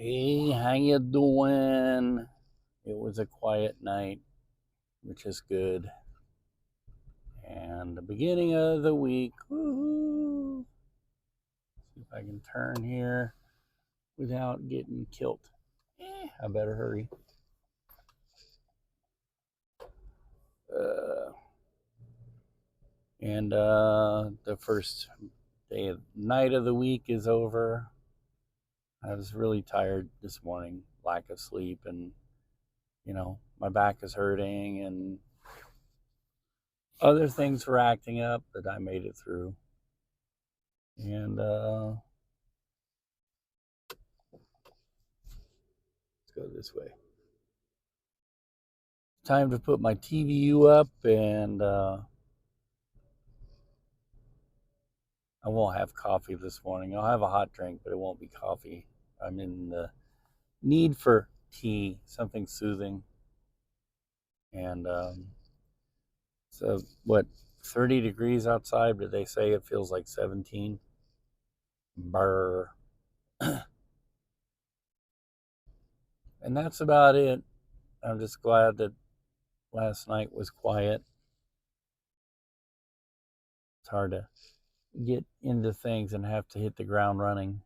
Hey, how you doing? It was a quiet night, which is good. And the beginning of the week. Woohoo! See if I can turn here without getting killed. I better hurry. Uh, and the first night of the week is over. I was really tired this morning, lack of sleep, and my back is hurting, and other things were acting up, but I made it through. And let's go this way. Time to put my TVU up, and I won't have coffee this morning. I'll have a hot drink, but it won't be coffee. I'm in the need for tea, something soothing. And so, what, 30 degrees outside, but they say it feels like 17. Brr. And that's about it. I'm just glad that last night was quiet. It's hard to get into things and have to hit the ground running.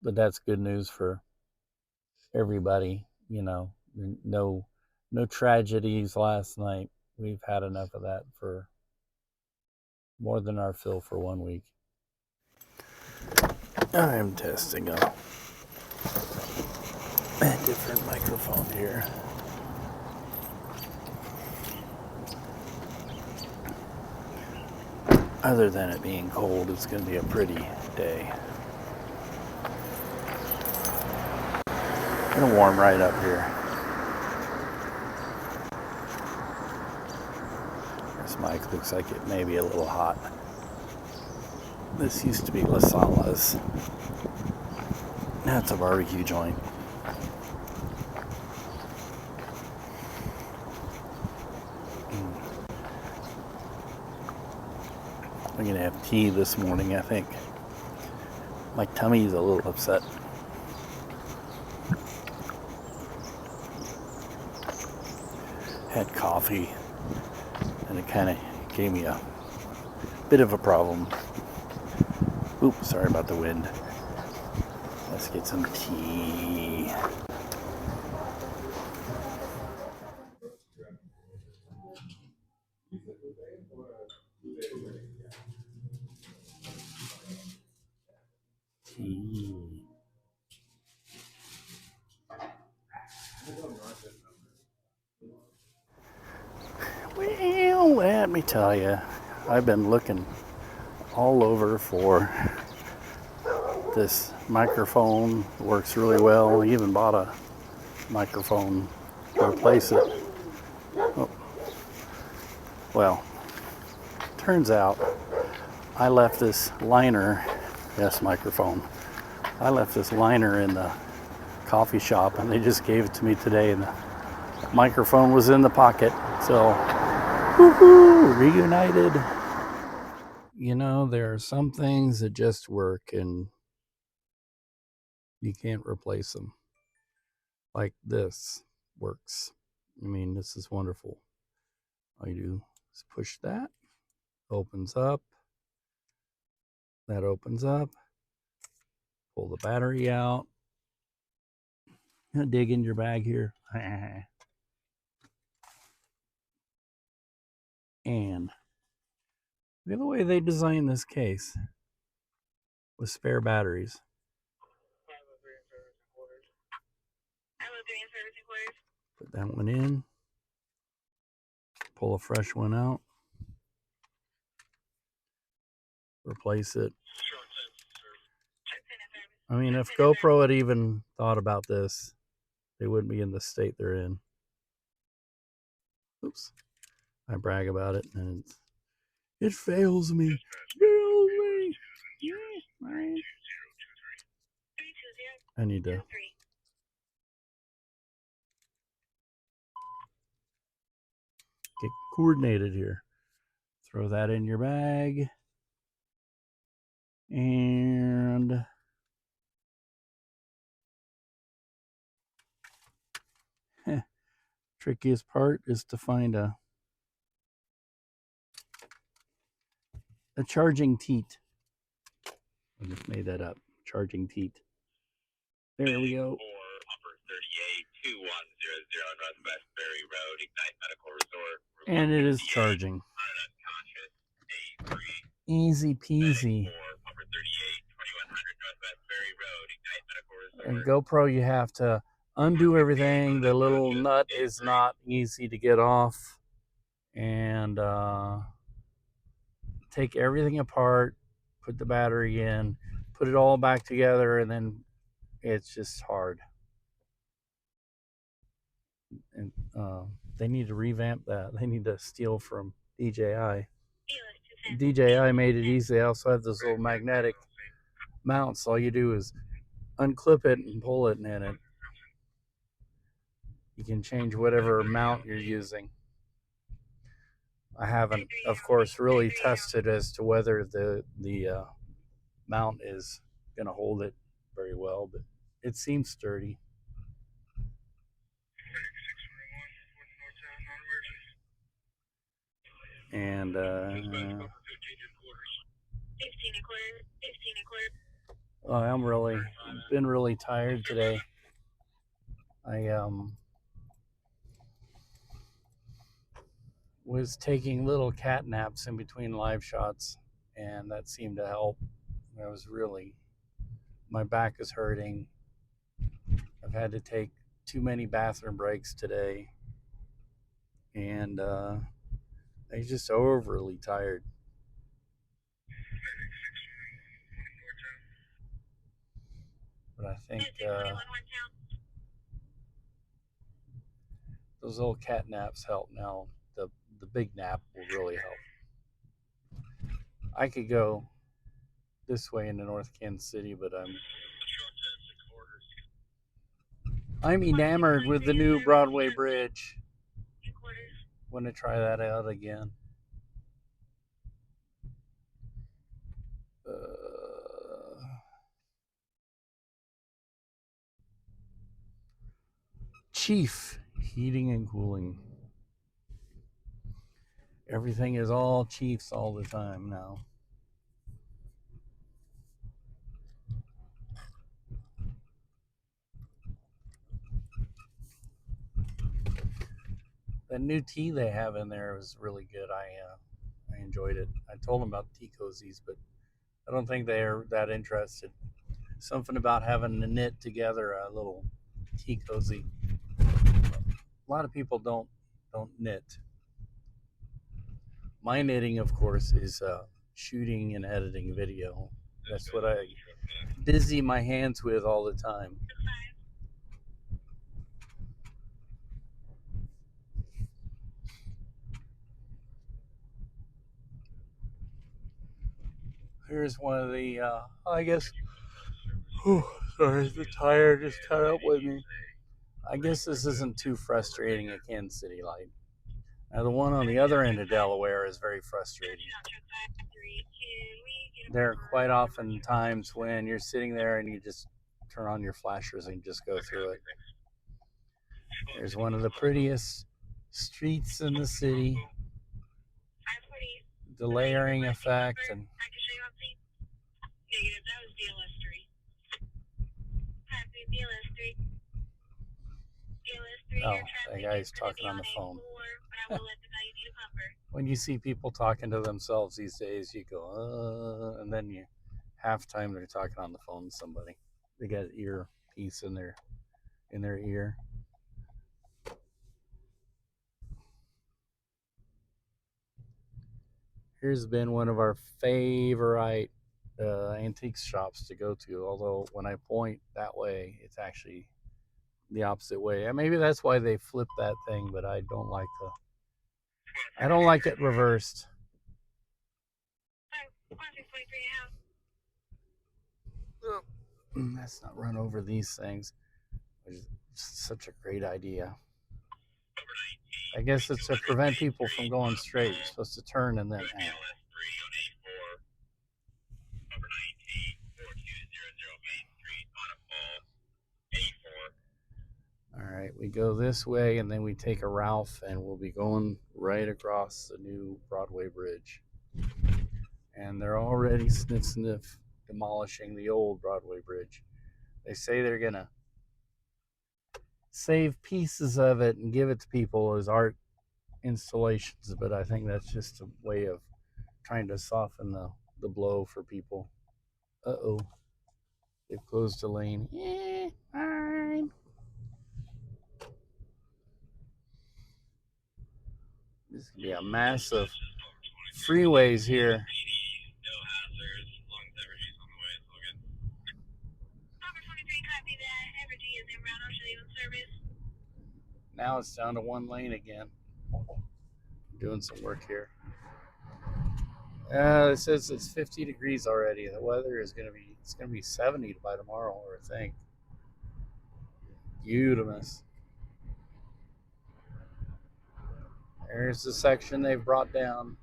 But that's good news for everybody. No tragedies last night. We've had enough of that for more than our fill for 1 week. I'm testing a different microphone here. Other than it being cold, it's going to be a pretty day. Gonna warm right up here. This mic looks like it may be a little hot. This used to be La Sala's. Now it's a barbecue joint. I'm gonna have tea this morning, I think. My tummy's a little upset. Had coffee, and it kind of gave me a bit of a problem. Oops, sorry about the wind. Let's get some tea. Tea. Well, let me tell you, I've been looking all over for this microphone. It works really well. I even bought a microphone to replace it. Oh. Well, turns out I left this liner, yes, microphone. I left this liner in the coffee shop, and they just gave it to me today, and the microphone was in the pocket. So, woohoo, reunited. There are some things that just work, and you can't replace them. Like this works. I mean, this is wonderful. All you do is push that, opens up, that opens up, pull the battery out, dig in your bag here, and look at the way they designed this case with spare batteries. Put that one in, pull a fresh one out, replace it. I mean, if GoPro had even thought about this, they wouldn't be in the state they're in. Oops. I brag about it, and it fails me. Fails me. Yeah, right. I need to get coordinated here. Throw that in your bag. And trickiest part is to find a charging teat. I just made that up. Charging teat. There we go. And it is charging. Easy peasy. And GoPro, you have to undo everything. The little nut is not easy to get off. And take everything apart, put the battery in, put it all back together, and then it's just hard. And they need to revamp that. They need to steal from DJI. DJI made it easy. They also have those little magnetic mounts. All you do is unclip it and pull it, and you can change whatever mount you're using. I haven't, of course, really tested as to whether the mount is going to hold it very well, but it seems sturdy. And I'm been really tired today. I was taking little cat naps in between live shots, and that seemed to help. My back is hurting. I've had to take too many bathroom breaks today, and I'm just overly tired. But I think those little cat naps help now. The big nap will really help. I could go this way into North Kansas City, but I'm enamored with the new Broadway bridge. Want to try that out again. Chief heating and cooling. Everything is all Chiefs all the time now. The new tea they have in there was really good. I enjoyed it. I told them about tea cozies, but I don't think they're that interested. Something about having to knit together a little tea cozy. A lot of people don't knit. My knitting, of course, is shooting and editing video. That's what I busy my hands with all the time. Here's one of the, I guess, sorry, the tire just caught up with me. I guess this isn't too frustrating at Kansas City Light. Now, the one on the other end of Delaware is very frustrating. There are quite often times when you're sitting there and you just turn on your flashers and just go through it. There's one of the prettiest streets in the city. The layering effect and oh, that guy's talking on the phone. When you see people talking to themselves these days, you go, and then half time they're talking on the phone to somebody. They got an earpiece in their ear. Here's been one of our favorite antique shops to go to. Although when I point that way, it's actually the opposite way. And maybe that's why they flipped that thing, but I don't like it reversed. Let's not run over these things. It's such a great idea. I guess it's to prevent people from going straight. You're supposed to turn and then. We go this way and then we take a Ralph and we'll be going right across the new Broadway Bridge. And they're already sniff demolishing the old Broadway Bridge. They say they're gonna save pieces of it and give it to people as art installations, but I think that's just a way of trying to soften the blow for people. Uh-oh. They've closed a lane. Fine. This is gonna be a massive freeways here. Now it's down to one lane again. Doing some work here. It says it's 50 degrees already. The weather is gonna be 70 by tomorrow, I think. Beautiful. There's the section they've brought down.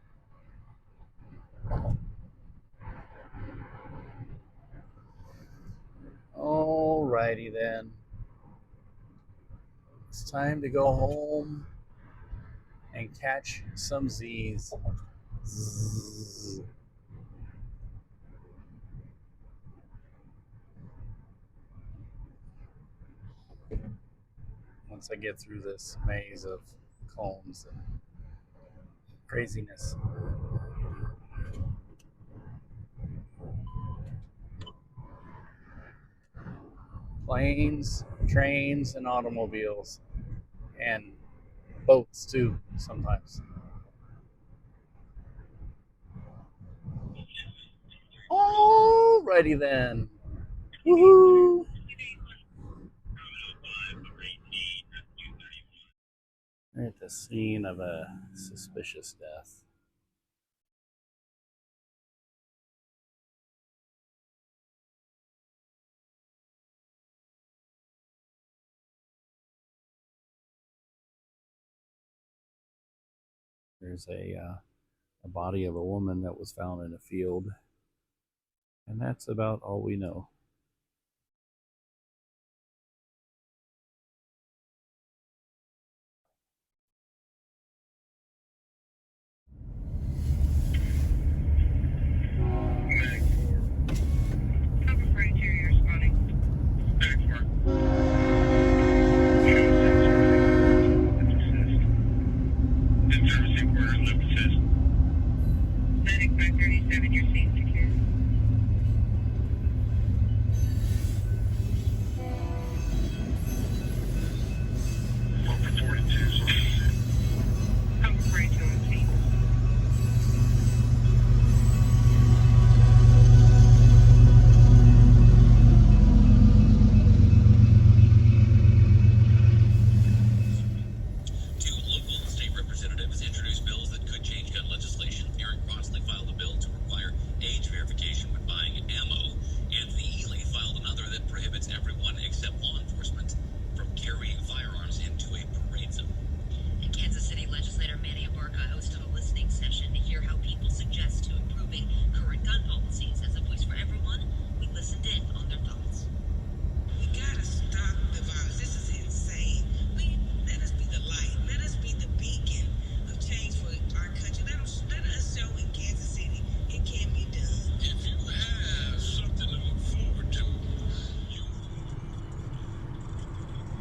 Alrighty then. It's time to go home and catch some Z's. Zzz. Once I get through this maze of cones and craziness. Planes, trains, and automobiles. And boats too, sometimes. Alrighty then. Woohoo! We're at the scene of a suspicious death. There's a body of a woman that was found in a field, and that's about all we know.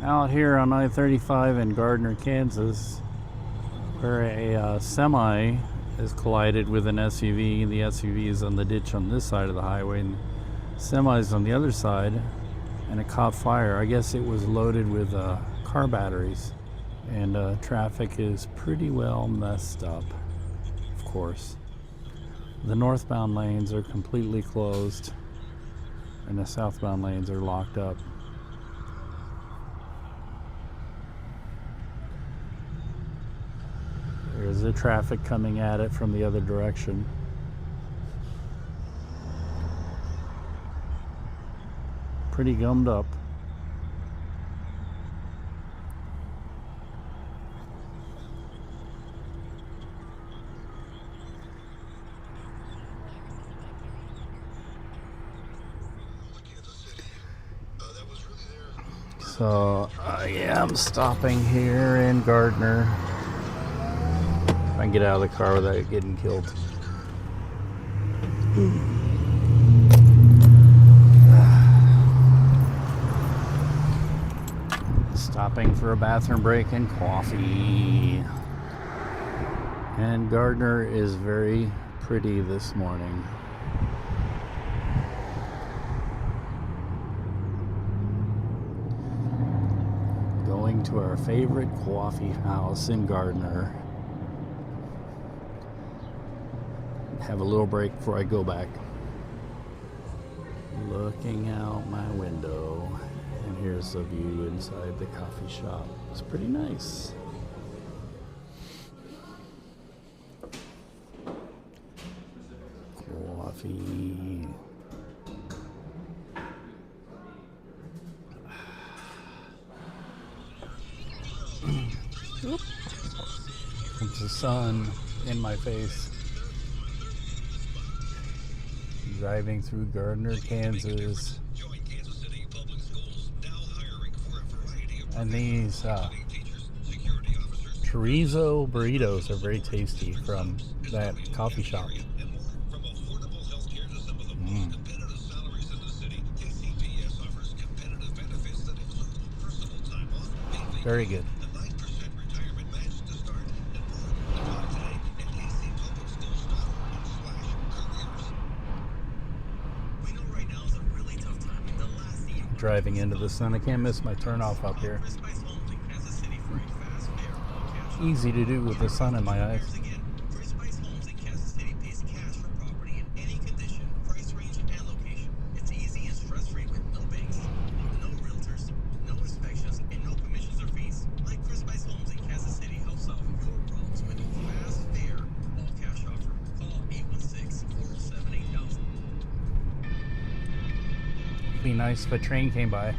Out here on I-35 in Gardner, Kansas, where a semi has collided with an SUV. The SUV is on the ditch on this side of the highway, and the semi is on the other side, and it caught fire. I guess it was loaded with car batteries, and traffic is pretty well messed up, of course. The northbound lanes are completely closed, and the southbound lanes are locked up. There's the traffic coming at it from the other direction. Pretty gummed up. So I am stopping here in Gardner. If I can get out of the car without getting killed. Stopping for a bathroom break and coffee. And Gardner is very pretty this morning. Going to our favorite coffee house in Gardner. Have a little break before I go back. Looking out my window, and here's the view inside the coffee shop. It's pretty nice. Coffee. It's the sun in my face. Driving through Gardner, Kansas. And these chorizo burritos are very tasty from that coffee shop. Very good. Driving into the sun, I can't miss my turnoff up here. Easy to do with the sun in my eyes. Be nice if a train came by.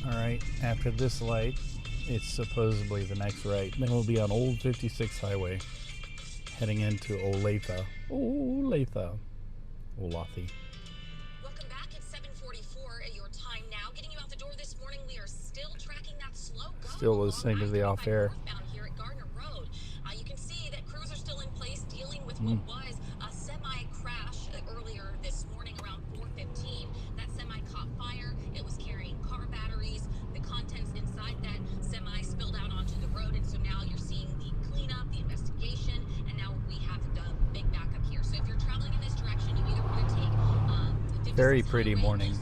Alright, after this light, it's supposedly the next right. Then we'll be on Old 56 Highway, heading into Olathe. Olathe. Olathe. Welcome back. It's 7:44 at your time now. Getting you out the door this morning, we are still tracking that slow go. Still listening to the off-air. Here at Gardner Road. You can see that crews are still in place dealing with what was a semi-crash earlier this morning around 4:15. That semi caught fire. It was carrying car batteries. The contents inside that semi spilled out onto the road, and so now you're seeing the cleanup, the investigation, and now we have the big backup here. So if you're traveling in this direction, you either want to take very pretty morning.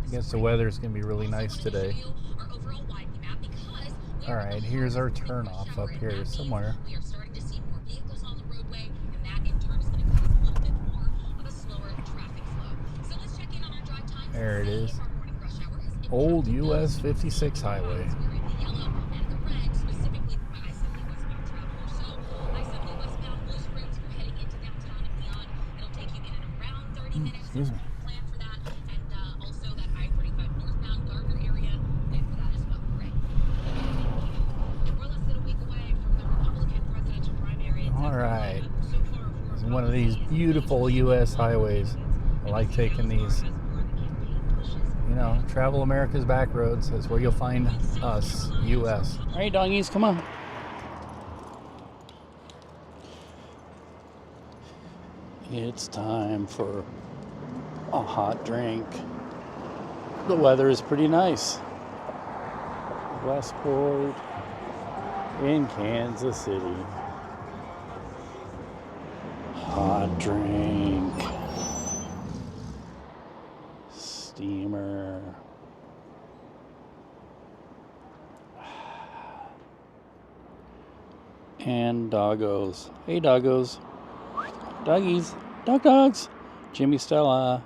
I guess the weather's going to be really nice today. Alright, here's our turnoff up here somewhere. We are starting to see more vehicles on the roadway, and that in turn is going to cause a little bit more of a slower traffic flow. So let's check in on our drive time. There it is. Old US 56 Highway. Excuse me. Plan for that, and also that I-35 northbound Gardner area, plan for that as well. Right. We're less than a week away from the Republican presidential primary. All right. It's one of these beautiful U.S. highways. I like taking these. You know, travel America's back roads. That's where you'll find us, U.S. All right, doggies, come on. It's time for a hot drink. The weather is pretty nice. Westport in Kansas City. Hot drink. Steamer. And doggos. Hey doggos. Doggies. Dogs. Jimmy Stella.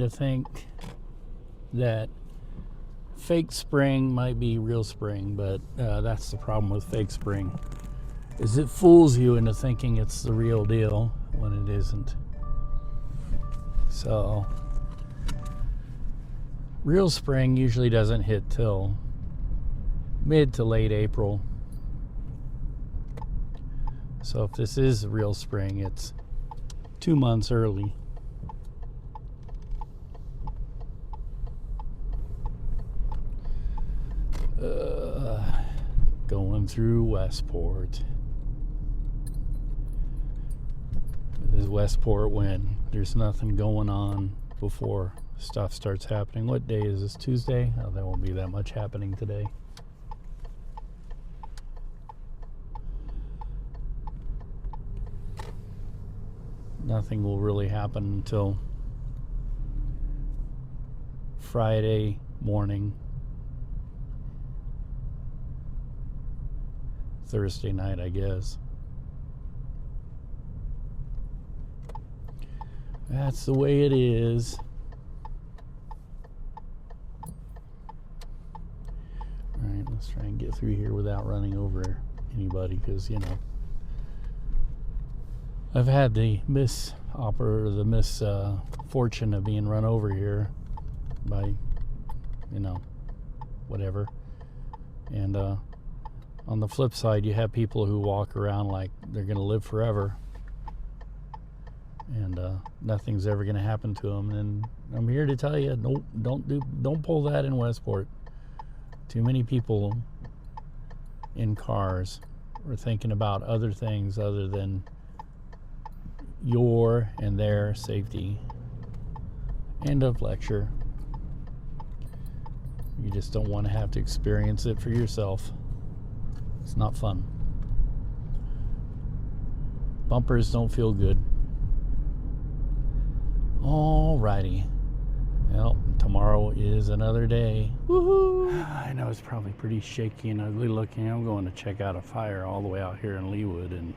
to think that fake spring might be real spring, but that's the problem with fake spring, is it fools you into thinking it's the real deal when it isn't. So real spring usually doesn't hit till mid to late April. So if this is real spring, it's 2 months early. Going through Westport. This is Westport when there's nothing going on before stuff starts happening. What day is this? Tuesday? Oh, there won't be that much happening today. Nothing will really happen until Friday morning, Thursday night, I guess. That's the way it is. Alright, let's try and get through here without running over anybody, because, you know, I've had the misfortune of being run over here by, you know, whatever. And on the flip side, you have people who walk around like they're going to live forever, and nothing's ever going to happen to them. And I'm here to tell you, nope, don't pull that in Westport. Too many people in cars are thinking about other things other than your and their safety. End of lecture. You just don't want to have to experience it for yourself. It's not fun. Bumpers don't feel good. Alrighty. Well, tomorrow is another day. Woohoo! I know it's probably pretty shaky and ugly looking. I'm going to check out a fire all the way out here in Leawood, and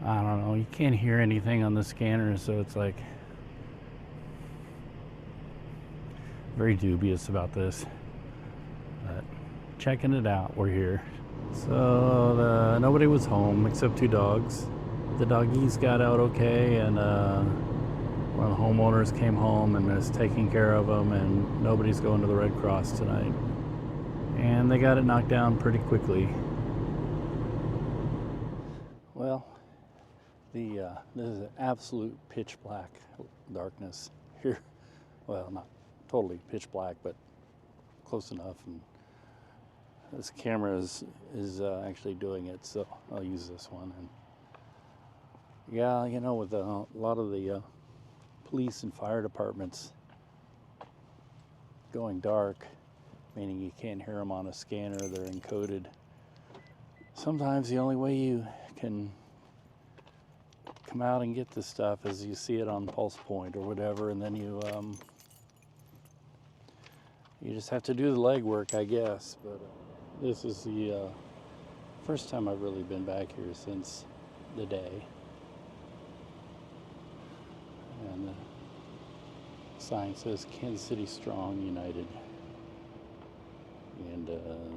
I don't know, you can't hear anything on the scanner, so it's like very dubious about this. But checking it out, we're here. So nobody was home except 2 dogs. The doggies got out okay, and one of the homeowners came home and is taking care of them, and nobody's going to the Red Cross tonight. And they got it knocked down pretty quickly. Well, this is an absolute pitch black darkness here. Well, not totally pitch black, but close enough. And this camera is actually doing it, so I'll use this one. And yeah, you know, with a lot of the police and fire departments going dark, meaning you can't hear them on a scanner, they're encoded. Sometimes the only way you can come out and get this stuff is you see it on Pulse Point or whatever, and then you just have to do the legwork, I guess. But this is the first time I've really been back here since the day. And the sign says Kansas City Strong United. And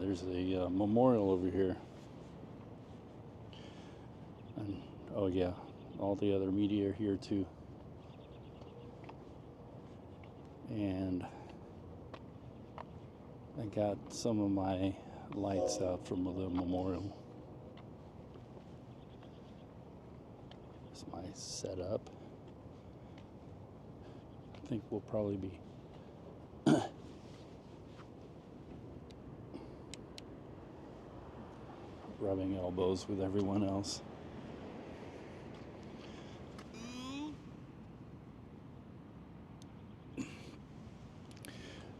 there's a memorial over here. And oh yeah, all the other media are here too. And I got some of my lights out from the memorial. It's my setup. I think we'll probably be rubbing elbows with everyone else.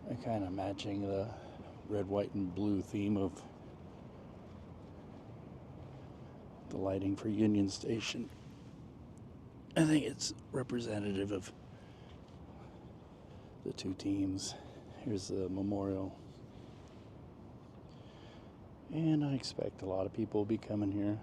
I'm kind of matching the red, white, and blue theme of the lighting for Union Station. I think it's representative of the 2 teams. Here's the memorial. And I expect a lot of people will be coming here.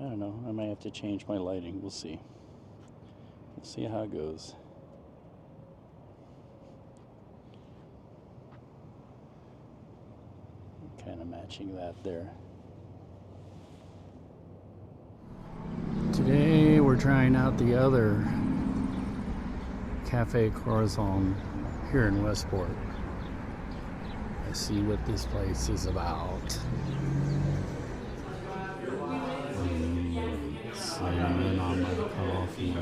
don't know. I might have to change my lighting. We'll see. We'll see how it goes. Kind of matching that there. Today we're trying out the other Cafe Corazon here in Westport. Let's see what this place is about. Cinnamon on my coffee.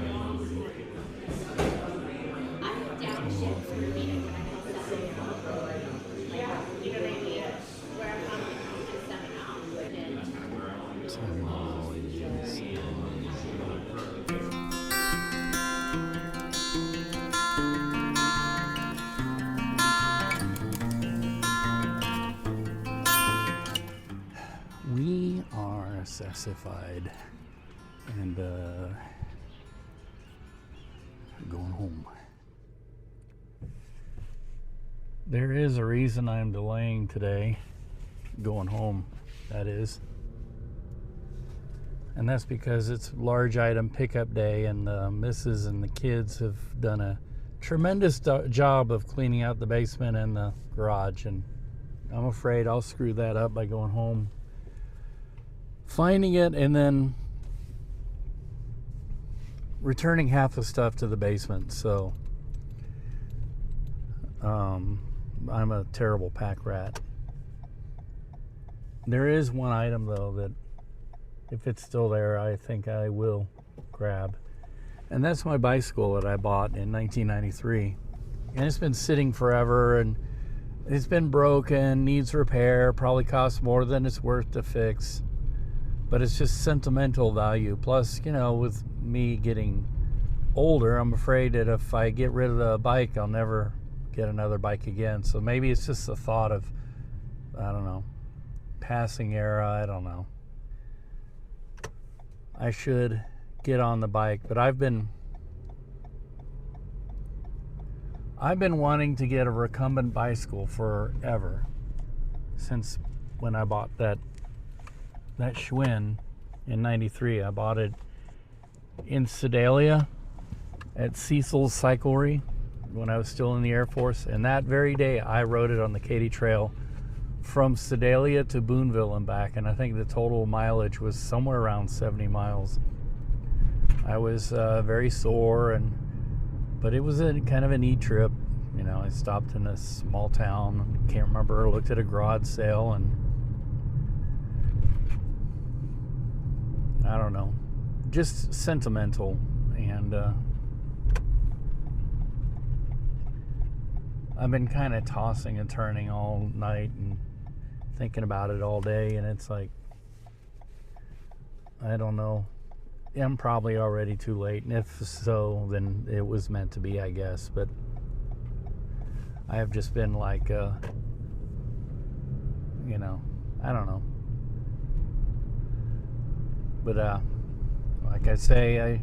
We are sassified and going home. There is a reason I'm delaying today, going home, that is. And that's because it's large item pickup day, and the missus and the kids have done a tremendous job of cleaning out the basement and the garage, and I'm afraid I'll screw that up by going home, finding it, and then returning half the stuff to the basement. So I'm a terrible pack rat. There is one item though that, if it's still there, I think I will grab, and that's my bicycle that I bought in 1993, and it's been sitting forever, and it's been broken, needs repair, probably costs more than it's worth to fix, but it's just sentimental value. Plus, you know, with me getting older, I'm afraid that if I get rid of the bike, I'll never get another bike again. So maybe it's just the thought of, I don't know, passing era, I don't know. I should get on the bike, but I've been wanting to get a recumbent bicycle forever, since when I bought that Schwinn in 93. I bought it in Sedalia at Cecil's Cyclery when I was still in the Air Force, and that very day I rode it on the Katy Trail from Sedalia to Boonville and back, and I think the total mileage was somewhere around 70 miles. I was very sore, but it was kind of a neat trip. You know, I stopped in a small town, can't remember, looked at a garage sale, and I don't know, just sentimental. And I've been kind of tossing and turning all night and thinking about it all day, and it's like, I don't know, I'm probably already too late, and if so, then it was meant to be, I guess. But I have just been like, you know, I don't know. But like I say,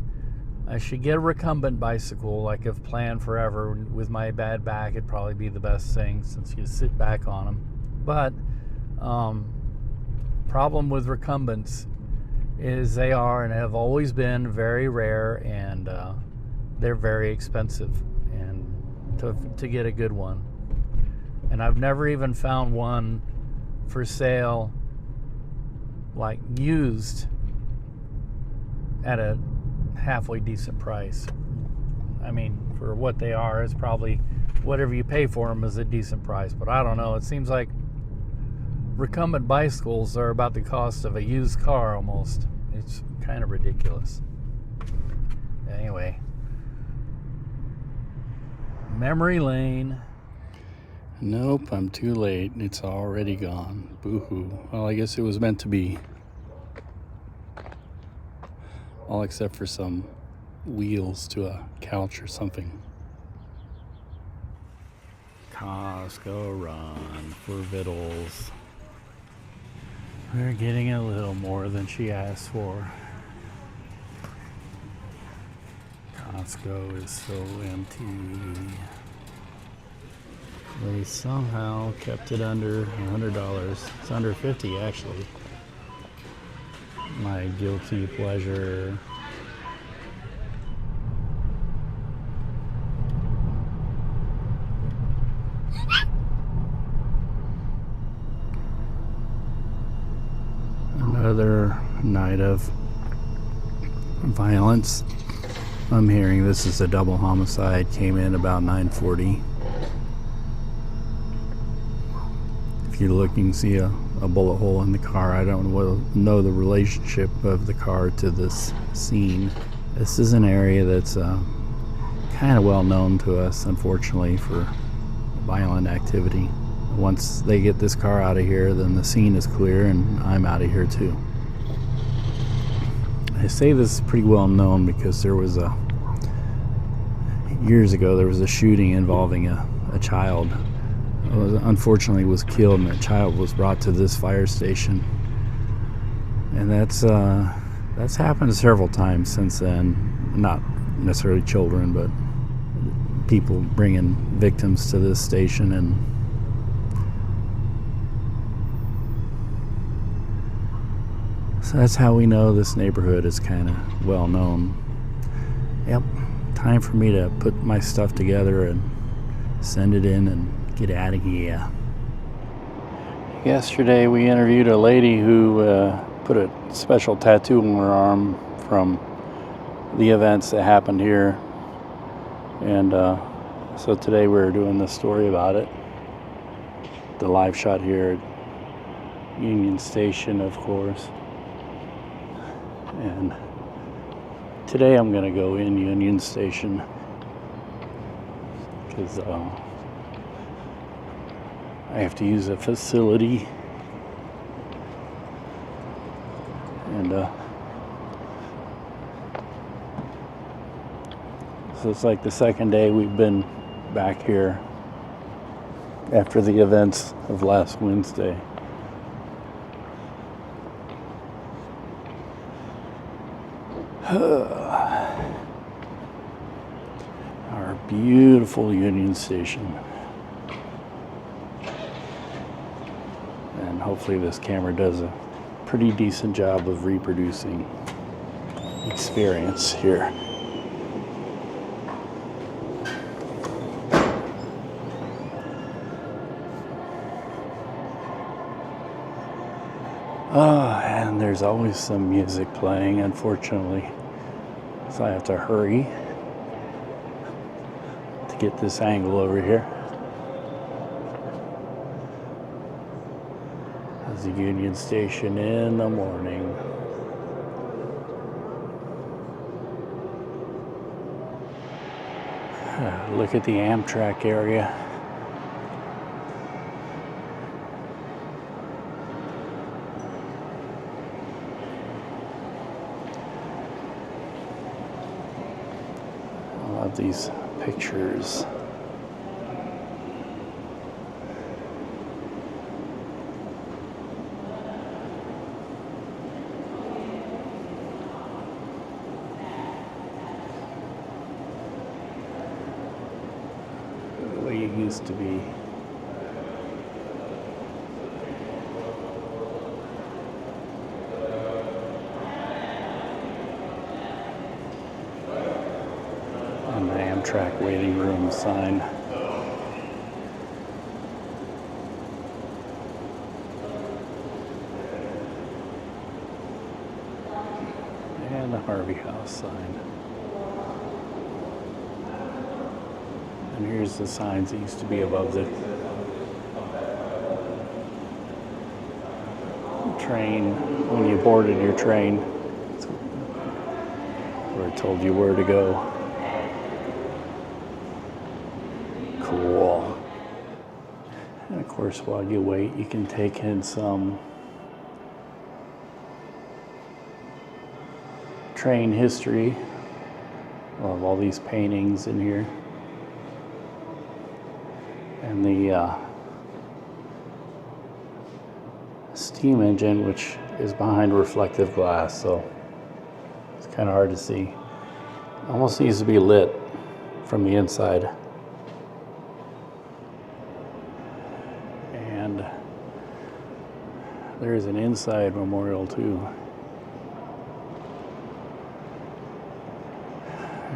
I should get a recumbent bicycle, like I've planned forever. With my bad back, it'd probably be the best thing, since you sit back on them. But problem with recumbents is they are and have always been very rare, and they're very expensive, and to get a good one. And I've never even found one for sale, like used, at a halfway decent price. I mean, for what they are, it's probably whatever you pay for them is a decent price. But I don't know, it seems like recumbent bicycles are about the cost of a used car almost. It's kind of ridiculous. Anyway, memory lane. Nope, I'm too late. It's already gone. Boo-hoo. Well, I guess it was meant to be. All except for some wheels to a couch or something. Costco run for vittles. We're getting a little more than she asked for. Costco is so empty. They somehow kept it under $100. It's under $50 actually. My guilty pleasure. Another night of violence. I'm hearing this is a double homicide. Came in about 9:40. If you look, you can see a bullet hole in the car. I don't know the relationship of the car to this scene. This is an area that's kind of well known to us, unfortunately, for violent activity. Once they get this car out of here, then the scene is clear and I'm out of here too. I say this is pretty well known because there was years ago there was a shooting involving a child. Unfortunately was killed, and that child was brought to this fire station. And that's happened several times since then. Not necessarily children, but people bringing victims to this station. And so that's how we know this neighborhood is kind of well known. Yep, time for me to put my stuff together and send it in and get out of here. Yesterday we interviewed a lady who put a special tattoo on her arm from the events that happened here. And so today we're doing this story about it. The live shot here at Union Station, of course. And today I'm going to go in Union Station because I have to use a facility, and so it's like the second day we've been back here after the events of last Wednesday. Our beautiful Union Station. And hopefully this camera does a pretty decent job of reproducing experience here. And there's always some music playing, unfortunately. So I have to hurry to get this angle over here. There's the Union Station in the morning. Look at the Amtrak area. I love these pictures. The way it used to be. And the Amtrak waiting room sign. And the Harvey House sign. And here's the signs that used to be above the train when you boarded your train, where it told you where to go. Cool. And of course, while you wait, you can take in some train history of all these paintings in here. And the steam engine, which is behind reflective glass, so it's kind of hard to see. Almost needs to be lit from the inside. And there's an inside memorial too.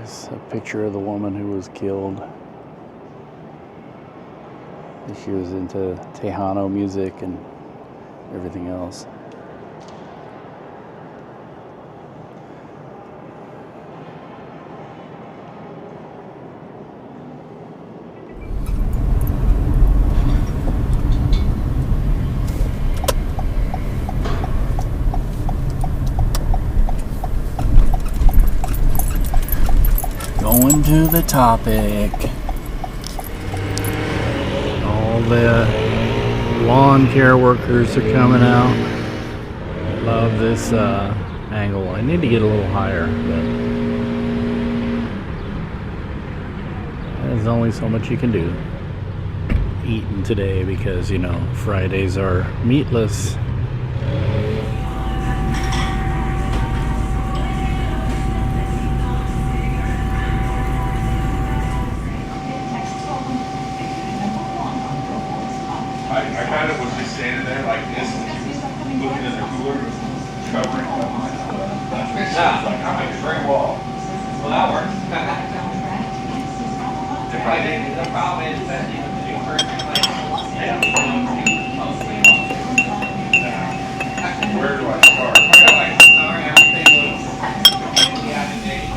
It's a picture of the woman who was killed. She was into Tejano music and everything else. Going to the topic. All the lawn care workers are coming out. I love this angle. I need to get a little higher, but there's only so much you can do. Eating today because, you know, Fridays are meatless. I kind of was just standing there like this, looking in the cooler, covering up my like I'm like a brick wall. Well, that works. The problem is that you encourage Where do I start? everything was out of date.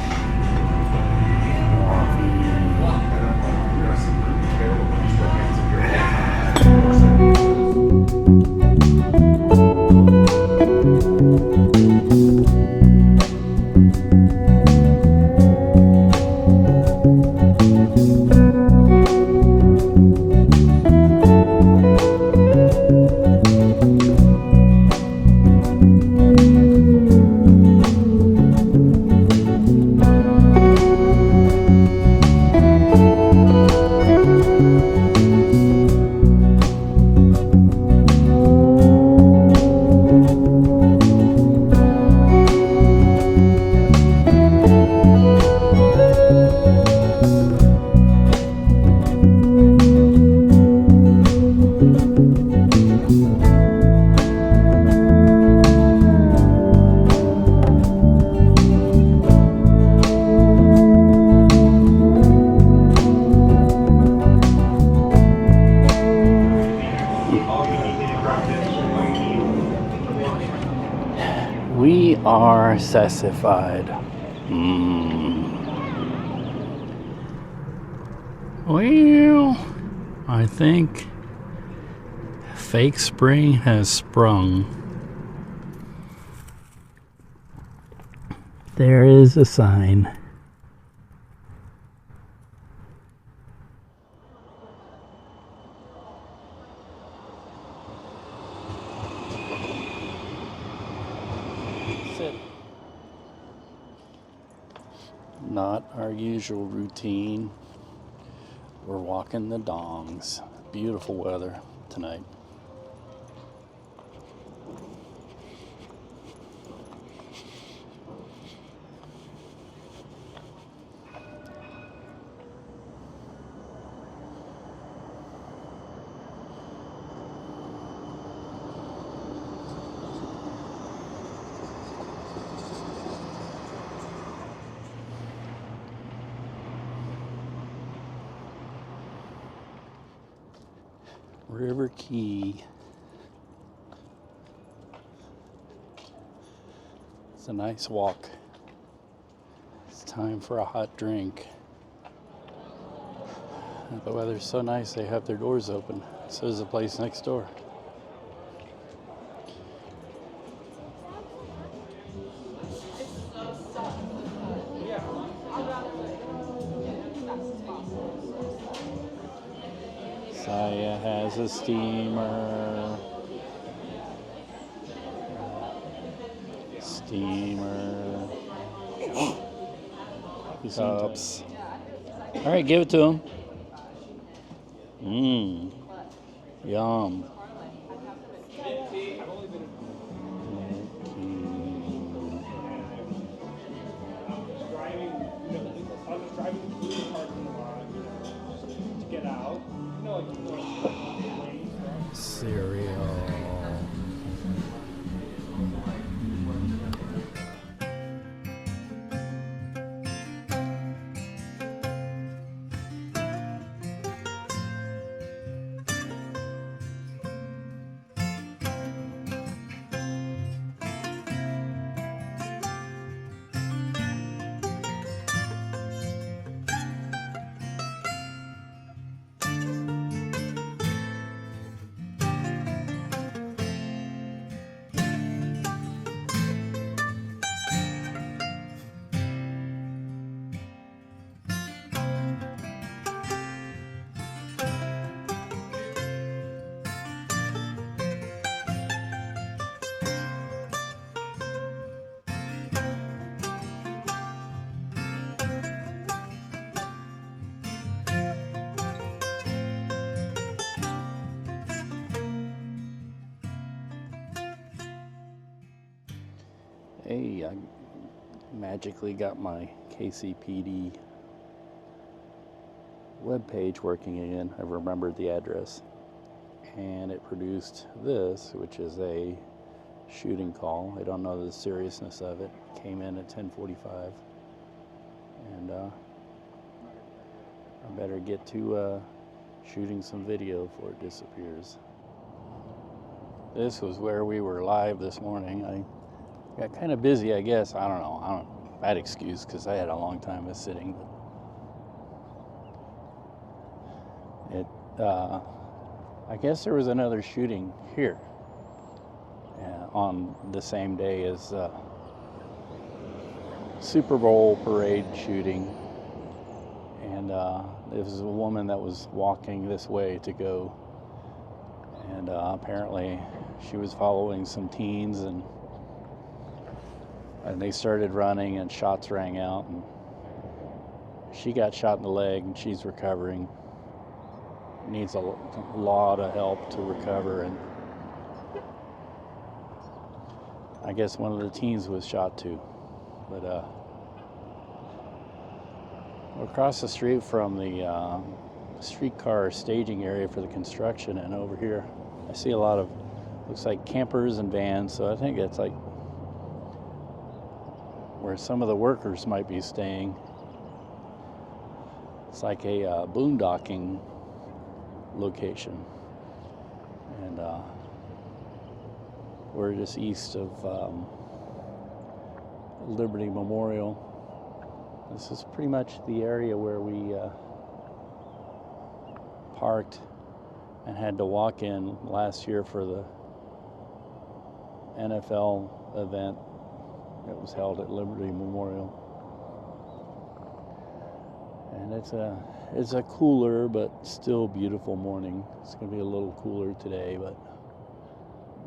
We are sassified. Well, I think fake spring has sprung. There is a sign. Not our usual routine. We're walking the dongs. Beautiful weather tonight. River Key. It's a nice walk. It's time for a hot drink. The weather's so nice they have their doors open. So is the place next door. Saya has a steamer. Cups. All right, give it to him. Yum. Cereal. Hey, I magically got my KCPD webpage working again. I remembered the address. And it produced this, which is a shooting call. I don't know the seriousness of it. Came in at 10:45. And I better get to shooting some video before it disappears. This was where we were live this morning. I got kind of busy, I guess. I don't know. Bad excuse because I had a long time of sitting. But I guess there was another shooting here on the same day as Super Bowl parade shooting. And there was a woman that was walking this way to go. And apparently she was following some teens, and they started running and shots rang out. And she got shot in the leg and she's recovering. Needs a lot of help to recover, and I guess one of the teens was shot too. But across the street from the streetcar staging area for the construction, and over here I see a lot of, looks like campers and vans, so I think it's like where some of the workers might be staying. It's like a boondocking location, and we're just east of Liberty Memorial. This is pretty much the area where we parked and had to walk in last year for the NFL event that was held at Liberty Memorial. And it's a cooler but still beautiful morning. It's going to be a little cooler today, but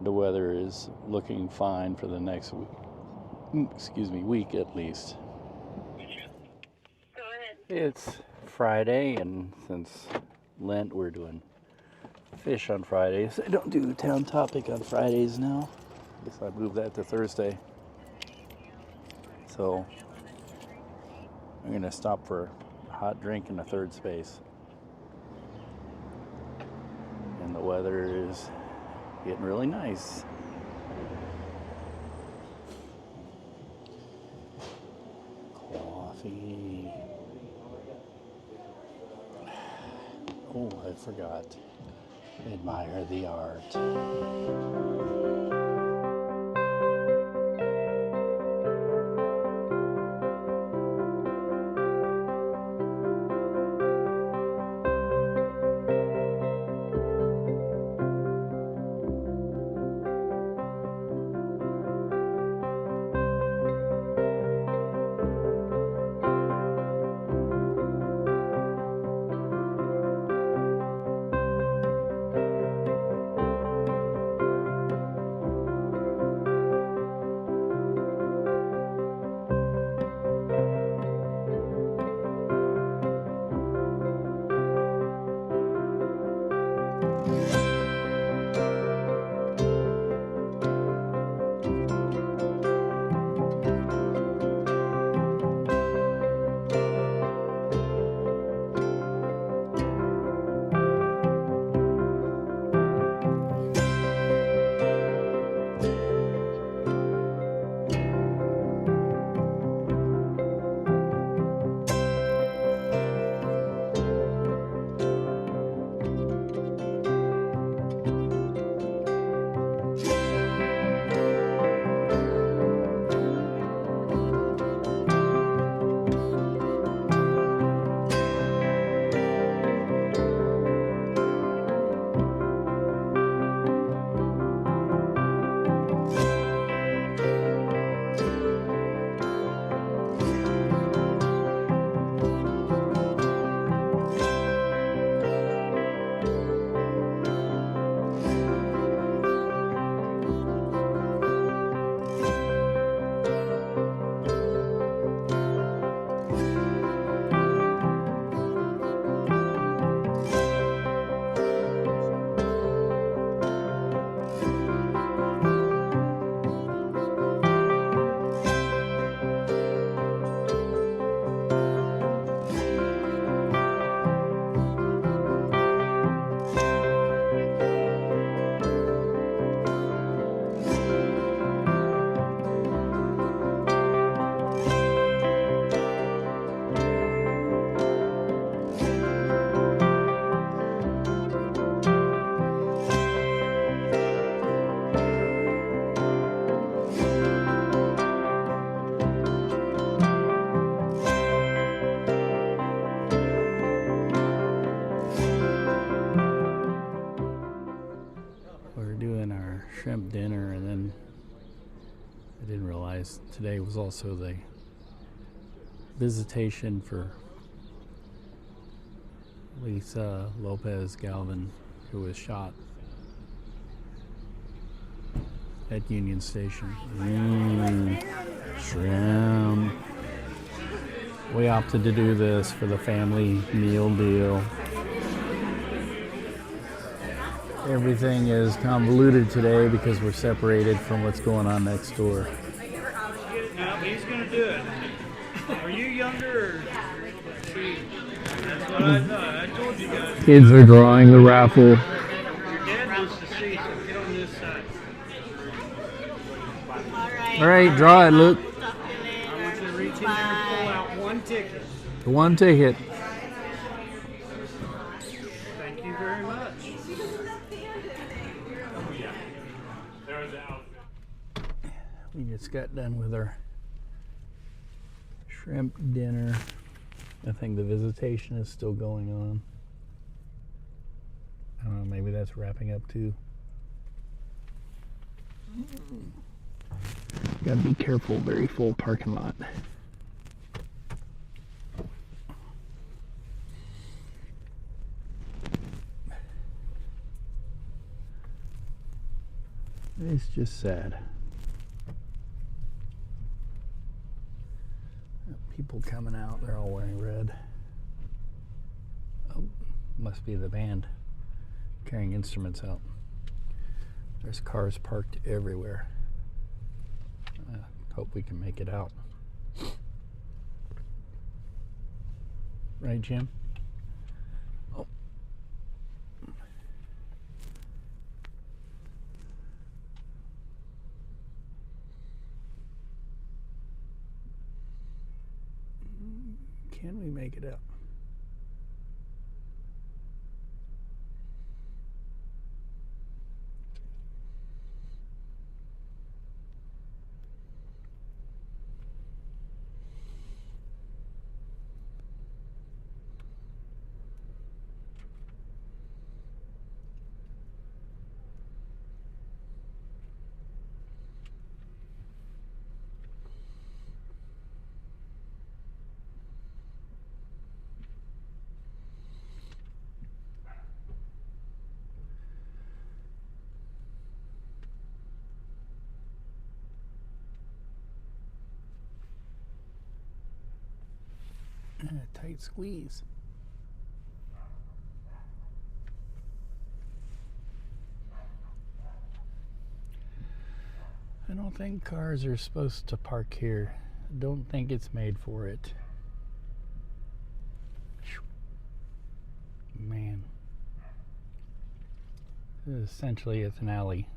the weather is looking fine for the next week. Week at least. Go ahead. It's Friday, and since Lent, we're doing fish on Fridays. I don't do Town Topic on Fridays now. I guess I moved that to Thursday. So I'm going to stop for a hot drink in the third space. And the weather is getting really nice. Coffee. Oh, I forgot. Admire the art. I didn't realize today was also the visitation for Lisa Lopez Galvin, who was shot at Union Station. Shrimp. We opted to do this for the family meal deal. Everything is convoluted today because we're separated from what's going on next door. No, he's going to do it. Are you younger or? That's what I thought. I told you guys. Kids are drawing the raffle. Your dad wants to see, so get on this side. All right, draw it, Luke. I want you to reach in there and pull out one ticket. One ticket. Thank you very much. We just got done with our shrimp dinner. I think the visitation is still going on. I don't know, maybe that's wrapping up too. Gotta be careful, very full parking lot. It's just sad. People coming out, they're all wearing red. Oh, must be the band carrying instruments out. There's cars parked everywhere. Hope we can make it out. Right, Jim? Oh. Can we make it up? Tight squeeze. I don't think cars are supposed to park here. I don't think it's made for it. Man. Essentially, it's an alley.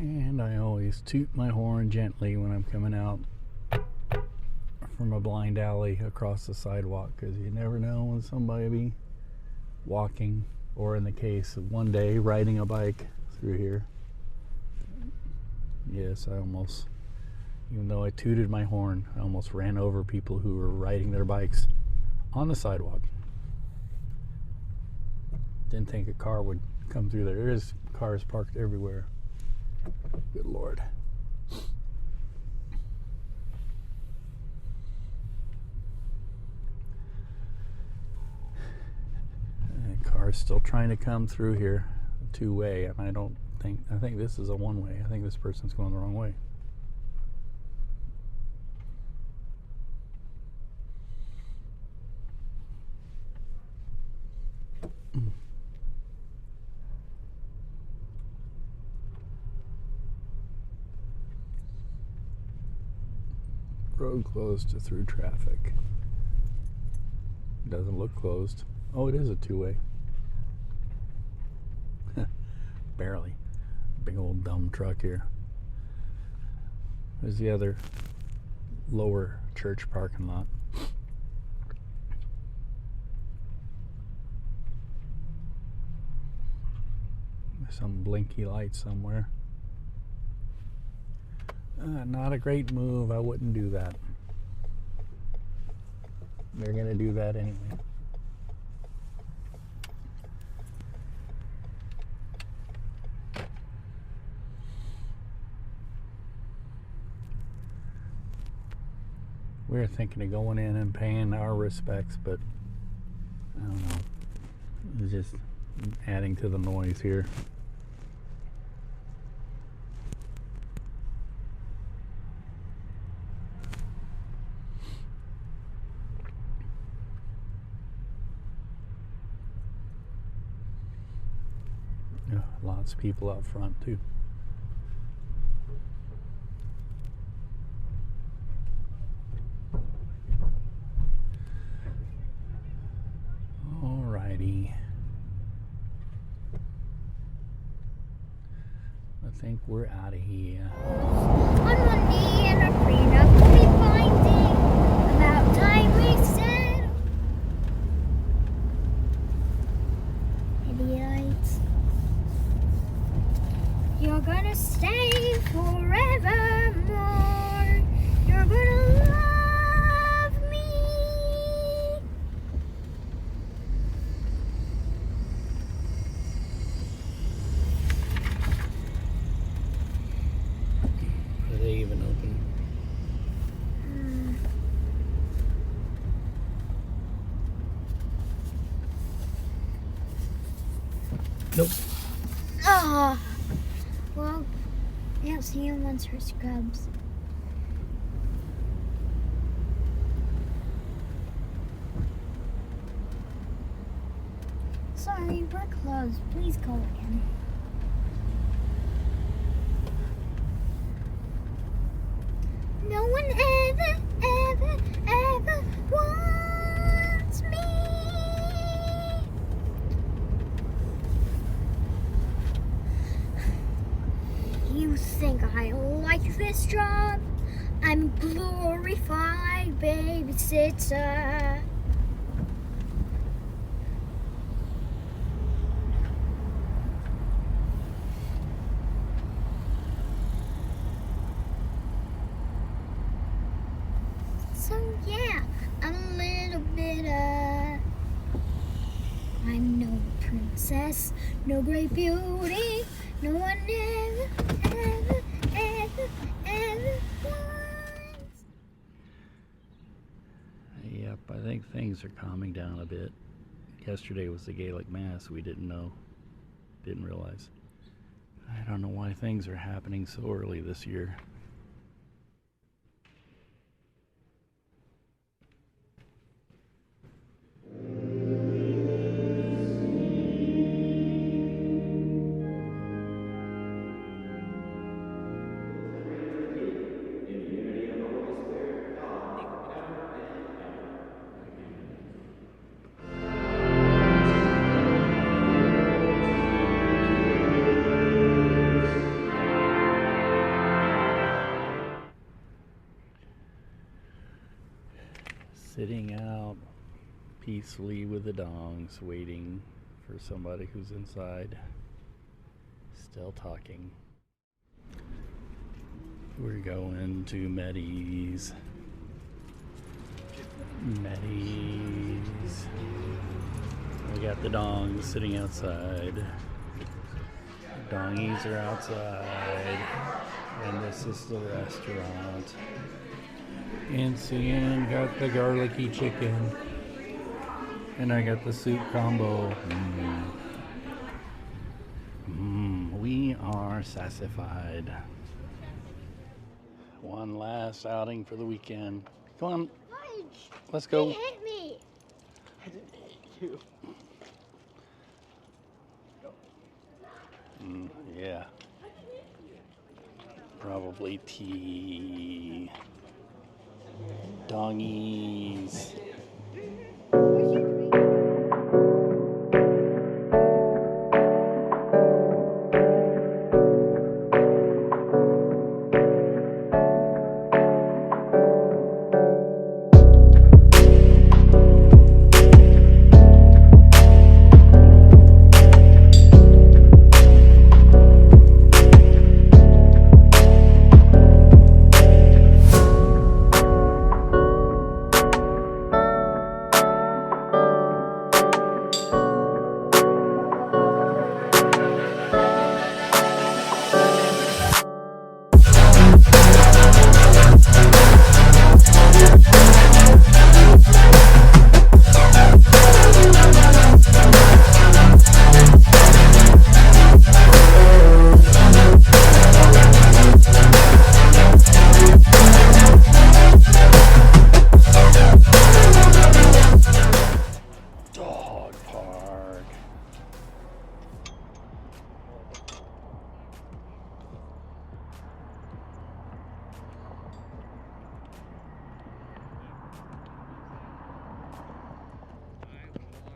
And I always toot my horn gently when I'm coming out from a blind alley across the sidewalk, because you never know when somebody will be walking, or in the case of one day riding a bike through here. Yes, I almost, even though I tooted my horn, I almost ran over people who were riding their bikes on the sidewalk. Didn't think a car would come through there. There's cars parked everywhere. Good Lord. And cars still trying to come through here, two-way, and I think this is a one-way. I think this person's going the wrong way. Road closed to through traffic. Doesn't look closed. Oh, it is a two-way. Barely. Big old dumb truck here. There's the other lower church parking lot. Some blinky light somewhere. Not a great move. I wouldn't do that. They're gonna do that anyway. We're thinking of going in and paying our respects, but I don't know. It's just adding to the noise here. Yeah, lots of people out front too. Alrighty. I think we're out of here. On Monday and a prenup will be binding. About time we said. Idiots. You're gonna stay forevermore. You're gonna love me. Are they even open? Nope. Ah. Well, yeah, Sam wants her scrubs. Sorry, we're closed. Please go again. No one ever, ever, ever wants me. You think I like this job? I'm glorified babysitter. So yeah, I'm a little bit I'm no princess, no great beauty, no one ever, ever, ever, ever wants. Yep, I think things are calming down a bit. Yesterday was the Gaelic Mass. We didn't realize. I don't know why things are happening so early this year. Sitting out peacefully with the dongs, waiting for somebody who's inside, still talking. We're going to Meddy's. Meddy's. We got the dongs sitting outside. The dongies are outside. And this is the restaurant. And Cian got the garlicky chicken. And I got the soup combo. We are sassified. One last outing for the weekend. Come on, let's go. He hit me. I didn't hit you. Yeah. Probably tea. Dongies.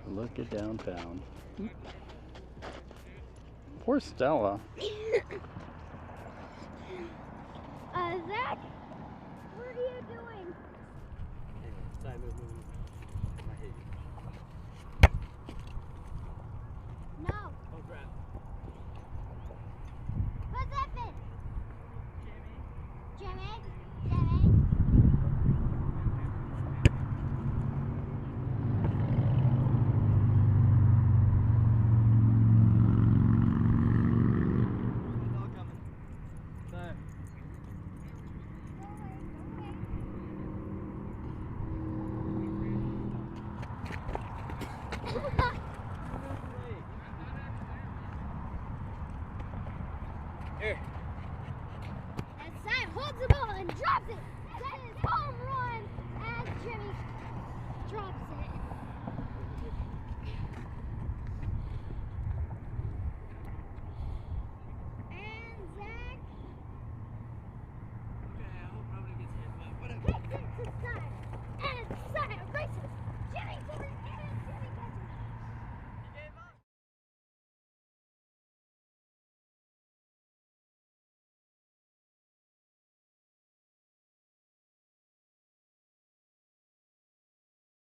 Look at downtown. Poor Stella. Zach, what are you doing? No. Oh crap. What's happened? Jimmy? Jimmy? Dog coming. No. Here. And Sam holds the ball and drops it. That is home run as Jimmy drops it.